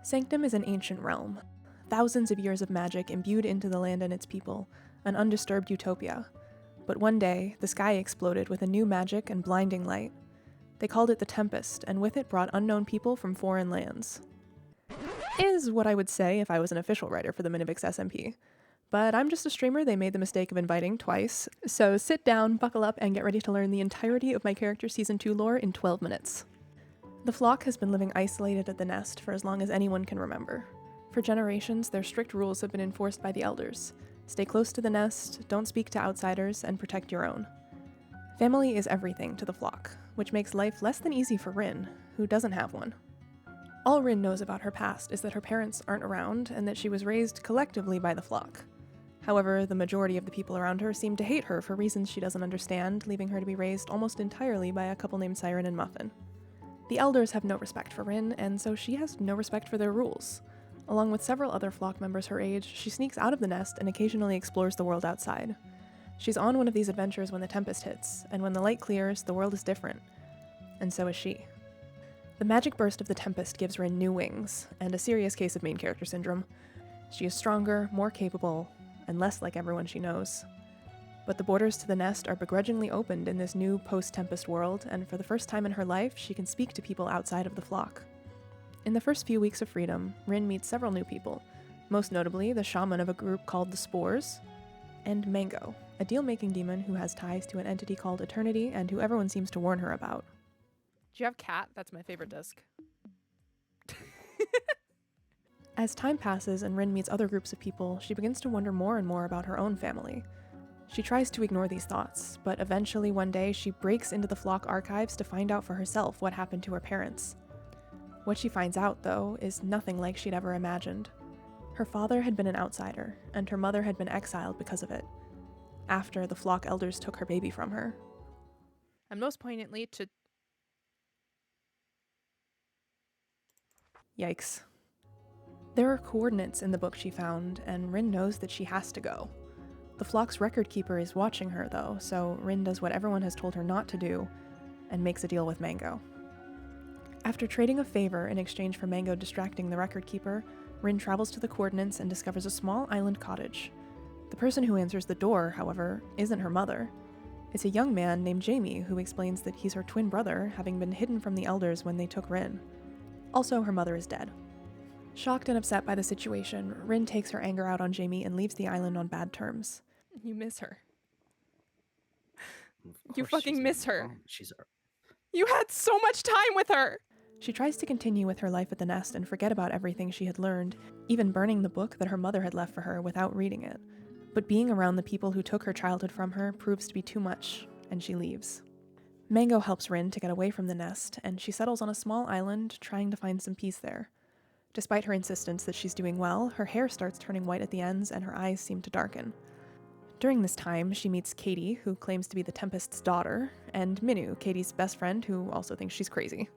Sanctum is an ancient realm. Thousands of years of magic imbued into the land and its people, an undisturbed utopia. But one day, the sky exploded with a new magic and blinding light. They called it the Tempest, and with it brought unknown people from foreign lands. Is what I would say if I was an official writer for the Minuvix SMP. But I'm just a streamer they made the mistake of inviting twice, so sit down, buckle up, and get ready to learn the entirety of my character's Season 2 lore in 12 minutes. The flock has been living isolated at the nest for as long as anyone can remember. For generations, their strict rules have been enforced by the elders. Stay close to the nest, don't speak to outsiders, and protect your own. Family is everything to the flock, which makes life less than easy for Rin, who doesn't have one. All Rin knows about her past is that her parents aren't around and that she was raised collectively by the flock. However, the majority of the people around her seem to hate her for reasons she doesn't understand, leaving her to be raised almost entirely by a couple named Siren and Muffin. The elders have no respect for Rin, and so she has no respect for their rules. Along with several other flock members her age, she sneaks out of the nest and occasionally explores the world outside. She's on one of these adventures when the Tempest hits, and when the light clears, the world is different. And so is she. The magic burst of the Tempest gives Rin new wings, and a serious case of main character syndrome. She is stronger, more capable, and less like everyone she knows. But the borders to the nest are begrudgingly opened in this new post-Tempest world, and for the first time in her life, she can speak to people outside of the flock. In the first few weeks of freedom, Rin meets several new people, most notably the shaman of a group called the Spores, and Mango, a deal-making demon who has ties to an entity called Eternity and who everyone seems to warn her about. Do you have cat? That's my favorite disc. As time passes and Rin meets other groups of people, she begins to wonder more and more about her own family. She tries to ignore these thoughts, but eventually one day she breaks into the flock archives to find out for herself what happened to her parents. What she finds out, though, is nothing like she'd ever imagined. Her father had been an outsider, and her mother had been exiled because of it, after the flock elders took her baby from her. And most poignantly to... Yikes. There are coordinates in the book she found, and Rin knows that she has to go. The flock's record keeper is watching her, though, so Rin does what everyone has told her not to do, and makes a deal with Mango. After trading a favor in exchange for Mango distracting the record keeper, Rin travels to the coordinates and discovers a small island cottage. The person who answers the door, however, isn't her mother. It's a young man named Jamie who explains that he's her twin brother, having been hidden from the elders when they took Rin. Also, her mother is dead. Shocked and upset by the situation, Rin takes her anger out on Jamie and leaves the island on bad terms. You miss her. Of You course fucking she's miss my her. mom. She's our... You had so much time with her! She tries to continue with her life at the nest and forget about everything she had learned, even burning the book that her mother had left for her without reading it. But being around the people who took her childhood from her proves to be too much, and she leaves. Mango helps Rin to get away from the nest, and she settles on a small island, trying to find some peace there. Despite her insistence that she's doing well, her hair starts turning white at the ends and her eyes seem to darken. During this time, she meets Caity, who claims to be the Tempest's daughter, and Minu, Caity's best friend, who also thinks she's crazy.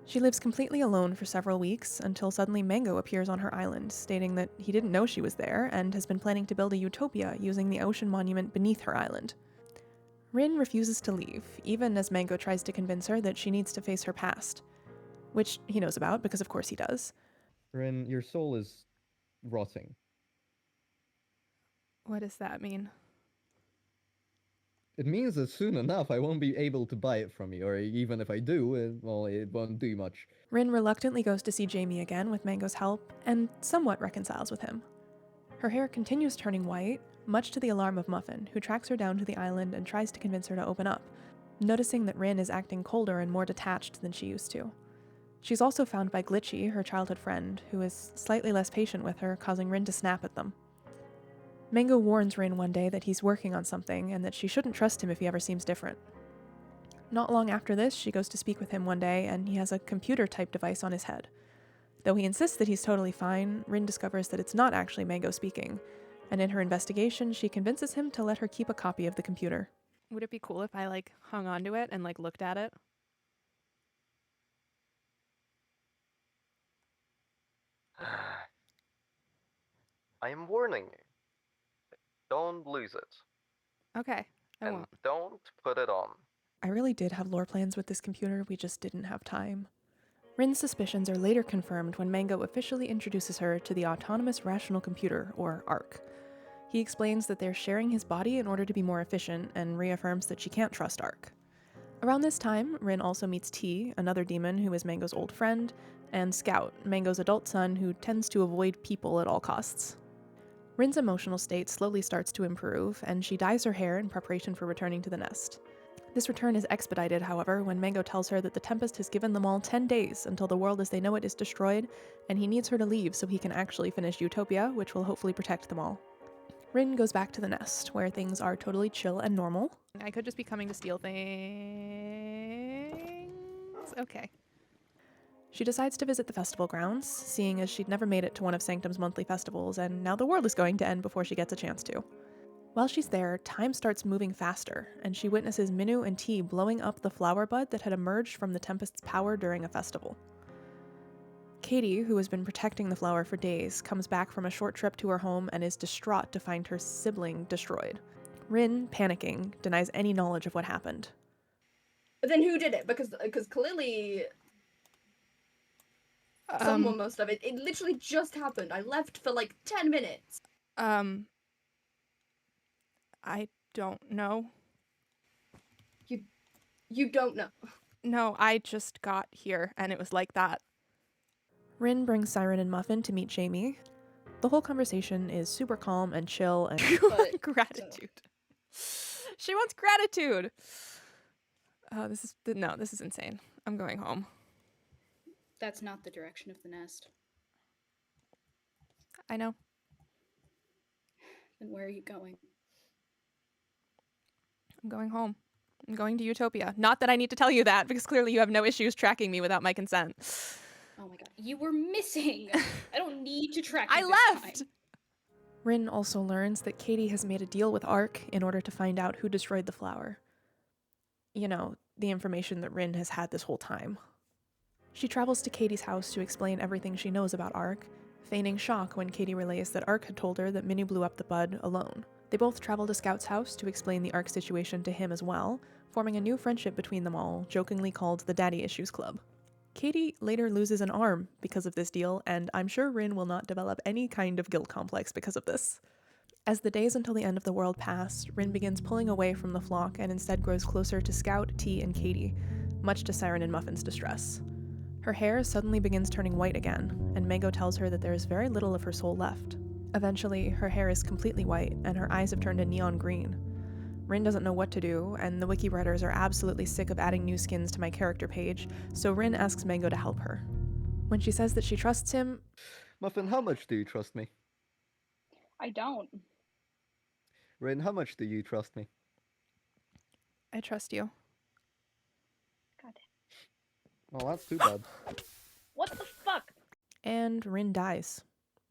She lives completely alone for several weeks until suddenly Mango appears on her island, stating that he didn't know she was there and has been planning to build a utopia using the ocean monument beneath her island. Rin refuses to leave, even as Mango tries to convince her that she needs to face her past, which he knows about because of course he does. Rin, your soul is rotting. What does that mean? It means that soon enough I won't be able to buy it from you, or even if I do, it won't do much. Rin reluctantly goes to see Jamie again with Mango's help, and somewhat reconciles with him. Her hair continues turning white, much to the alarm of Muffin, who tracks her down to the island and tries to convince her to open up, noticing that Rin is acting colder and more detached than she used to. She's also found by Glitchy, her childhood friend, who is slightly less patient with her, causing Rin to snap at them. Mango warns Rin one day that he's working on something and that she shouldn't trust him if he ever seems different. Not long after this, she goes to speak with him one day and he has a computer-type device on his head. Though he insists that he's totally fine, Rin discovers that it's not actually Mango speaking, and in her investigation, she convinces him to let her keep a copy of the computer. Would it be cool if I, hung onto it and, looked at it? I am warning you. Don't lose it. Okay, I And won't. don't put it on. I really did have lore plans with this computer, we just didn't have time. Rin's suspicions are later confirmed when Mango officially introduces her to the Autonomous Rational Computer, or ARC. He explains that they're sharing his body in order to be more efficient, and reaffirms that she can't trust ARC. Around this time, Rin also meets T, another demon who is Mango's old friend, and Scout, Mango's adult son who tends to avoid people at all costs. Rin's emotional state slowly starts to improve, and she dyes her hair in preparation for returning to the nest. This return is expedited, however, when Mango tells her that the Tempest has given them all 10 days until the world as they know it is destroyed, and he needs her to leave so he can actually finish Utopia, which will hopefully protect them all. Rin goes back to the nest, where things are totally chill and normal. I could just be coming to steal things. Okay. She decides to visit the festival grounds, seeing as she'd never made it to one of Sanctum's monthly festivals, and now the world is going to end before she gets a chance to. While she's there, time starts moving faster, and she witnesses Minu and T blowing up the flower bud that had emerged from the Tempest's power during a festival. Caity, who has been protecting the flower for days, comes back from a short trip to her home and is distraught to find her sibling destroyed. Rin, panicking, denies any knowledge of what happened. But then who did it? Because clearly someone must have. It literally just happened. I left for like 10 minutes. I don't know. You don't know. No, I just got here and it was like that. Rin brings Siren and Muffin to meet Jamie. The whole conversation is super calm and chill and Gratitude. She wants gratitude. Oh, this is insane. I'm going home. That's not the direction of the nest. I know. Then where are you going? I'm going home. I'm going to Utopia. Not that I need to tell you that, because clearly you have no issues tracking me without my consent. Oh my god. You were missing! I don't need to track you I this left! time. Rin also learns that Caity has made a deal with ARC in order to find out who destroyed the flower. You know, the information that Rin has had this whole time. She travels to Caity's house to explain everything she knows about ARC, feigning shock when Caity relays that ARC had told her that Minu blew up the bud alone. They both travel to Scout's house to explain the ARC situation to him as well, forming a new friendship between them all, jokingly called the Daddy Issues Club. Caity later loses an arm because of this deal, and I'm sure Rin will not develop any kind of guilt complex because of this. As the days until the end of the world pass, Rin begins pulling away from the flock and instead grows closer to Scout, T, and Caity, much to Siren and Muffin's distress. Her hair suddenly begins turning white again, and Mango tells her that there is very little of her soul left. Eventually, her hair is completely white, and her eyes have turned a neon green. Rin doesn't know what to do, and the wiki writers are absolutely sick of adding new skins to my character page, so Rin asks Mango to help her. When she says that she trusts him... Muffin, how much do you trust me? I don't. Rin, how much do you trust me? I trust you. God. Well, that's too bad. What the fuck? And Rin dies.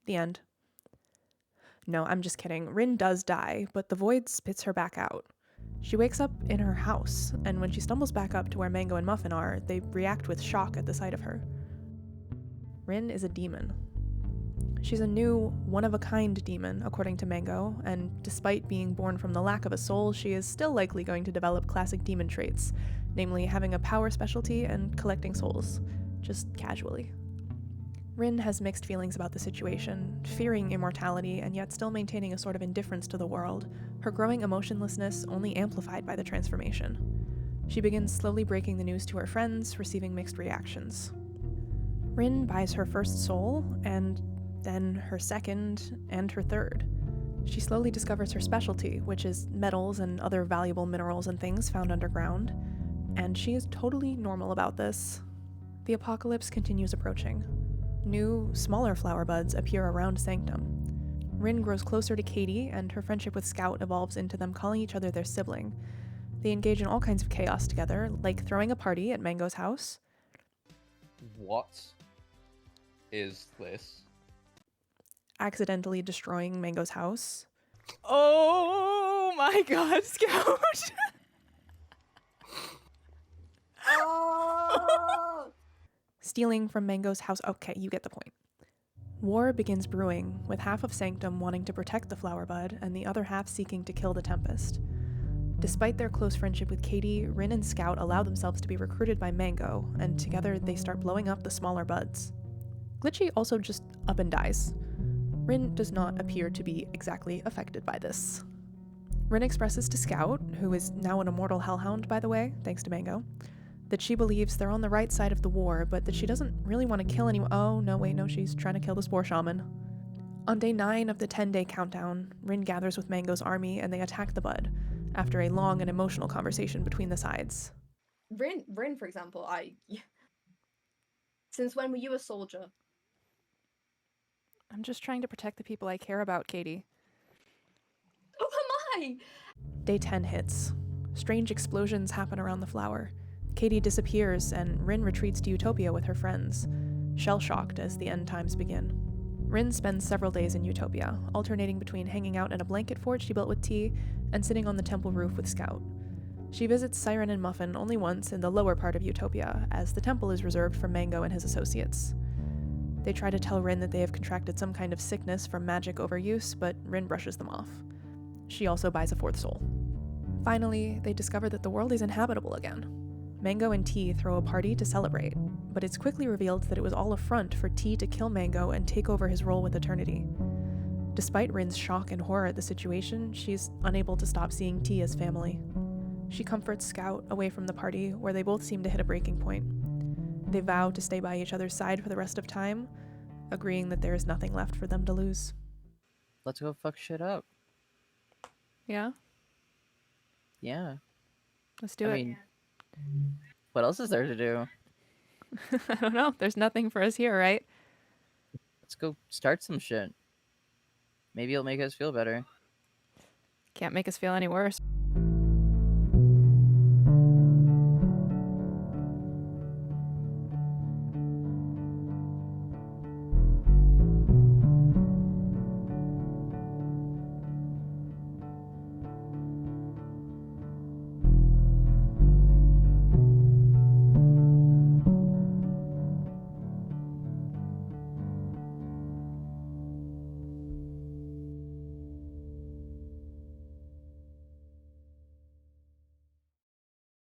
The end. No, I'm just kidding. Rin does die, but the void spits her back out. She wakes up in her house, and when she stumbles back up to where Mango and Muffin are, they react with shock at the sight of her. Rin is a demon. She's a new, one-of-a-kind demon, according to Mango, and despite being born from the lack of a soul, she is still likely going to develop classic demon traits, namely having a power specialty and collecting souls, just casually. Rin has mixed feelings about the situation, fearing immortality and yet still maintaining a sort of indifference to the world, her growing emotionlessness only amplified by the transformation. She begins slowly breaking the news to her friends, receiving mixed reactions. Rin buys her first soul, and then her second, and her third. She slowly discovers her specialty, which is metals and other valuable minerals and things found underground, and she is totally normal about this. The apocalypse continues approaching. New, smaller flower buds appear around Sanctum. Rin grows closer to Caity, and her friendship with Scout evolves into them calling each other their sibling. They engage in all kinds of chaos together, like throwing a party at Mango's house. What is this? Accidentally destroying Mango's house. Oh my god, Scout! Stealing from Mango's house. Okay, you get the point. War begins brewing, with half of Sanctum wanting to protect the flower bud and the other half seeking to kill the Tempest. Despite their close friendship with Caity, Rin and Scout allow themselves to be recruited by Mango, and together they start blowing up the smaller buds. Glitchy also just up and dies. Rin does not appear to be exactly affected by this. Rin expresses to Scout, who is now an immortal hellhound by the way, thanks to Mango, that she believes they're on the right side of the war, but that she doesn't really want to kill anyone. Oh, no, wait, no, she's trying to kill the Spore Shaman. On day 9 of the 10-day countdown, Rin gathers with Mango's army and they attack the Bud, after a long and emotional conversation between the sides. Rin, for example, since when were you a soldier? I'm just trying to protect the people I care about, Caity. Oh, am I? Day 10 hits. Strange explosions happen around the flower. Caity disappears, and Rin retreats to Utopia with her friends, shell-shocked as the end times begin. Rin spends several days in Utopia, alternating between hanging out in a blanket fort she built with T and sitting on the temple roof with Scout. She visits Siren and Muffin only once in the lower part of Utopia, as the temple is reserved for Mango and his associates. They try to tell Rin that they have contracted some kind of sickness from magic overuse, but Rin brushes them off. She also buys a 4th soul. Finally, they discover that the world is inhabitable again. Mango and T throw a party to celebrate, but it's quickly revealed that it was all a front for T to kill Mango and take over his role with Eternity. Despite Rin's shock and horror at the situation, she's unable to stop seeing T as family. She comforts Scout away from the party, where they both seem to hit a breaking point. They vow to stay by each other's side for the rest of time, agreeing that there is nothing left for them to lose. Let's go fuck shit up. Yeah? Yeah. Let's do I it. mean, what else is there to do? I don't know. There's nothing for us here, right? Let's go start some shit. Maybe it'll make us feel better. Can't make us feel any worse.